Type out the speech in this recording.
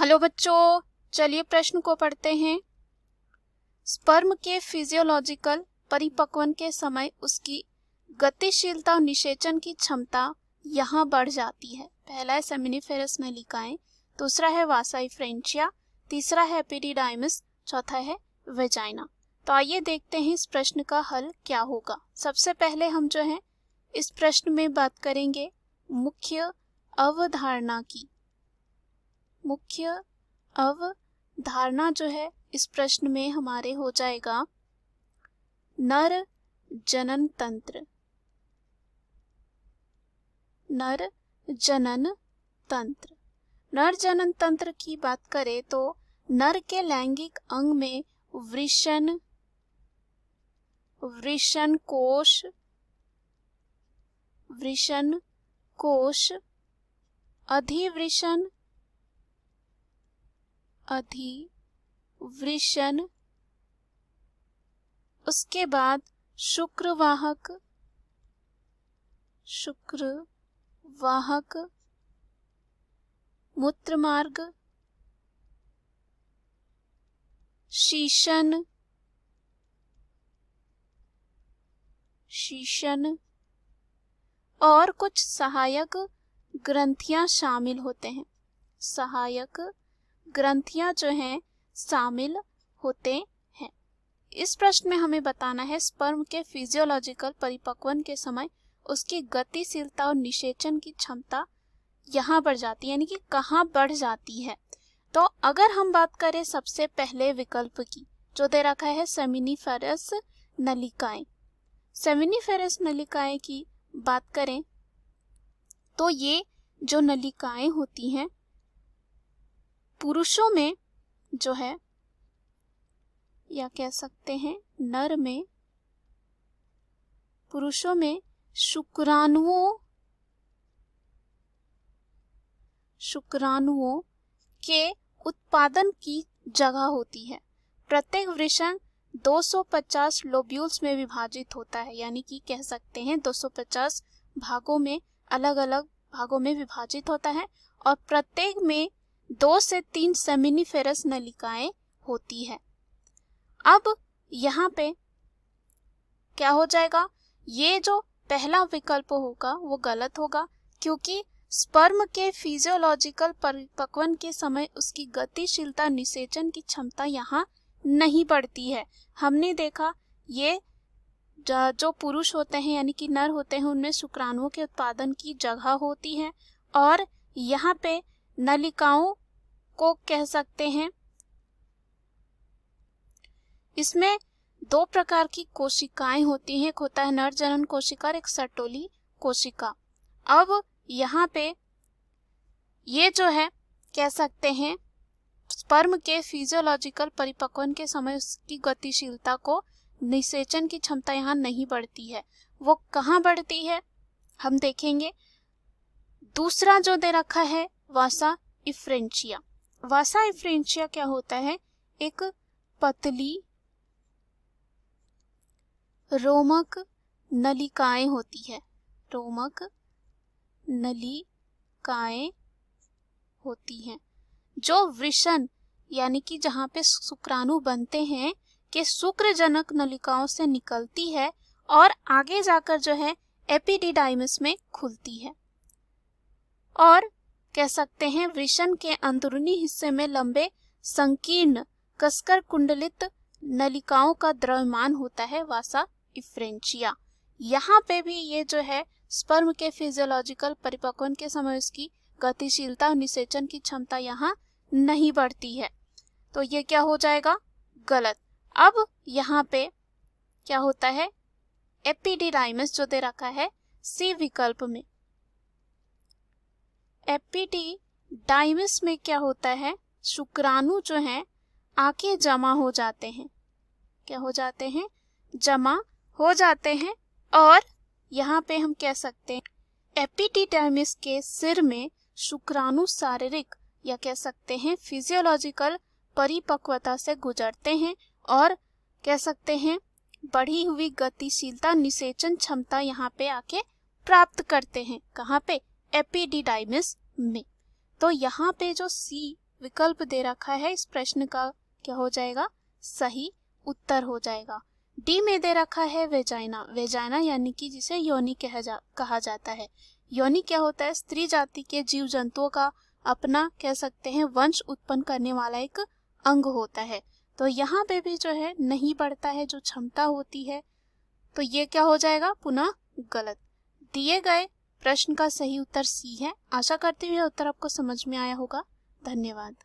Hello बच्चों, चलिए प्रश्न को पढ़ते हैं। स्पर्म के फिजियोलॉजिकल परिपक्वन के समय उसकी गतिशीलता और निषेचन की क्षमता यहाँ बढ़ जाती है। पहला है सेमिनिफेरस नलिकाएं, दूसरा है वासा इफ्रेंचिया, तीसरा है एपिडिडाइमिस, चौथा है वेजाइना। तो आइए देखते हैं इस प्रश्न का हल क्या होगा। सबसे पहले हम जो है इस प्रश्न में बात करेंगे मुख्य अवधारणा की। मुख्य अवधारणा जो है इस प्रश्न में हमारे हो जाएगा नर जनन तंत्र। नर जनन तंत्र। नर जनन तंत्र की बात करें तो नर के लैंगिक अंग में वृषण कोश, अधिवृषण, उसके बाद शुक्रवाहक, मूत्रमार्ग, शीशन और कुछ सहायक ग्रंथियां शामिल होते हैं। सहायक ग्रंथियां जो हैं शामिल होते हैं। इस प्रश्न में हमें बताना है स्पर्म के फिजियोलॉजिकल परिपक्वन के समय उसकी गतिशीलता और निषेचन की क्षमता यहाँ बढ़ जाती है, यानी कि कहाँ बढ़ जाती है। तो अगर हम बात करें सबसे पहले विकल्प की, जो दे रखा है सेमिनिफेरस नलिकाएं। सेमिनिफेरस नलिकाएं की बात करें तो ये जो नलिकाएं होती हैं पुरुषों में जो है, या कह सकते हैं नर में, पुरुषों में शुक्राणुओं के उत्पादन की जगह होती है। प्रत्येक वृषण 250 लोब्यूल्स में विभाजित होता है, यानी कि कह सकते हैं 250 भागों में, अलग अलग भागों में विभाजित होता है और प्रत्येक में 2 से 3 सेमिनिफेरस नलिकाएं होती है। अब यहाँ पे क्या हो जाएगा, ये जो पहला विकल्प होगा वो गलत होगा, क्योंकि स्पर्म के फिजियोलॉजिकल परिपक्वन के समय उसकी गतिशीलता निषेचन की क्षमता यहाँ नहीं बढ़ती है। हमने देखा ये जो पुरुष होते हैं यानी कि नर होते हैं उनमें शुक्राणुओं के उत्पादन की जगह होती है और यहाँ पे नलिकाओं को कह सकते हैं, इसमें 2 प्रकार की कोशिकाएं होती हैं। एक होता है नर जनन कोशिका और एक सर्टोली कोशिका। अब यहाँ पे ये जो है कह सकते हैं स्पर्म के फिजियोलॉजिकल परिपक्वन के समय उसकी गतिशीलता को निषेचन की क्षमता यहाँ नहीं बढ़ती है। वो कहाँ बढ़ती है हम देखेंगे। दूसरा जो दे रखा है वासा इफ्रेंचिया। वासा इफ्रेंचिया क्या होता है, एक पतली रोमक नलिकाएं होती है। रोमक नलिकाएं होती हैं जो वृषण यानी कि जहाँ पे शुक्राणु बनते हैं कि शुक्रजनक नलिकाओं से निकलती है और आगे जाकर जो है एपिडिडाइमिस में खुलती है और कह सकते हैं वृषण के अंदरूनी हिस्से में लंबे संकीर्ण कसकर कुंडलित नलिकाओं का द्रव्यमान होता है वासा इफ्रेंचिया। यहाँ पे भी ये जो है स्पर्म के फिजियोलॉजिकल परिपक्वन के समय उसकी गतिशीलता और निषेचन की क्षमता यहाँ नहीं बढ़ती है, तो ये क्या हो जाएगा, गलत। अब यहाँ पे क्या होता है, एपिडिडाइमिस जो दे रखा है सी विकल्प में। एपिडिडाइमिस में क्या होता है, शुक्राणु जो है आके जमा हो जाते हैं। क्या हो जाते हैं, जमा हो जाते हैं और यहाँ पे हम कह सकते हैं एपिडिडाइमिस के सिर में शुक्राणु शारीरिक या कह सकते हैं फिजियोलॉजिकल परिपक्वता से गुजरते हैं और कह सकते हैं बढ़ी हुई गतिशीलता निषेचन क्षमता यहाँ पे आके प्राप्त करते हैं। कहाँ पे, एपिडिडाइमिस में। तो यहाँ पे जो सी विकल्प दे रखा है, इस प्रश्न का क्या हो जाएगा, सही उत्तर हो जाएगा। डी में दे रखा है वेजाइना। वेजाइना यानी कि जिसे योनि कहा जाता है। योनि क्या होता है, स्त्री जाति के जीव जंतुओं का अपना कह सकते हैं वंश उत्पन्न करने वाला एक अंग होता है। तो यहाँ पे भी जो है नहीं बढ़ता है, जो क्षमता होती है, तो ये क्या हो जाएगा, पुनः गलत। दिए गए प्रश्न का सही उत्तर सी है। आशा करती हूँ यह उत्तर आपको समझ में आया होगा। धन्यवाद।